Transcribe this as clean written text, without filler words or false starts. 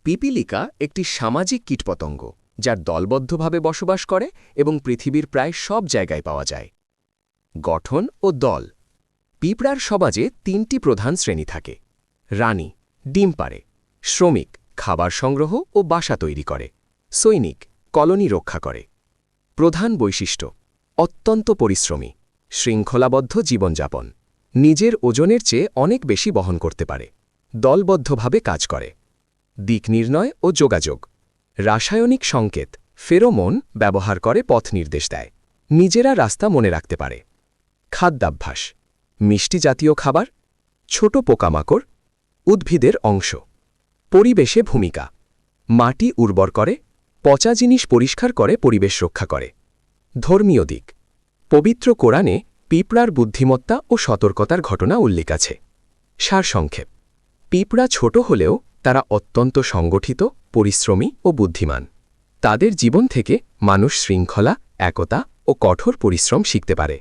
পিপিলিকা একটি সামাজিক কীটপতঙ্গ যার দলবদ্ধভাবে বসবাস করে এবং পৃথিবীর প্রায় সব জায়গায় পাওয়া যায়। গঠন ও দল। পিঁপড়ার সমাজে তিনটি প্রধান শ্রেণী থাকে: রানী, ডিম পাড়ে; শ্রমিক, খাবার সংগ্রহ ও বাসা তৈরি করে; সৈনিক, কলোনি রক্ষা করে। প্রধান বৈশিষ্ট্য: অত্যন্ত পরিশ্রমী, শৃঙ্খলাবদ্ধ জীবনযাপন, নিজের ওজনের চেয়ে অনেক বেশি বহন করতে পারে, দলবদ্ধভাবে কাজ করে। দিক নির্ণয় ও যোগাযোগ। রাসায়নিক সংকেত ফেরোমোন ব্যবহার করে পথ নির্দেশ দেয়, নিজেরা রাস্তা মনে রাখতে পারে। খাদ্যাভ্যাস: মিষ্টি জাতীয় খাবার, ছোট পোকামাকড়, উদ্ভিদের অংশ। পরিবেশে ভূমিকা: মাটি উর্বর করে, পচা জিনিস পরিষ্কার করে পরিবেশ রক্ষা করে। ধর্মীয় দিক: পবিত্র কোরআনে পিঁপড়ার বুদ্ধিমত্তা ও সতর্কতার ঘটনা উল্লেখ আছে। সারসংক্ষেপ: পিঁপড়া ছোট হলেও তারা অত্যন্ত সংগঠিত, পরিশ্রমী ও বুদ্ধিমান। তাদের জীবন থেকে মানুষ শৃঙ্খলা, একতা ও কঠোর পরিশ্রম শিখতে পারে।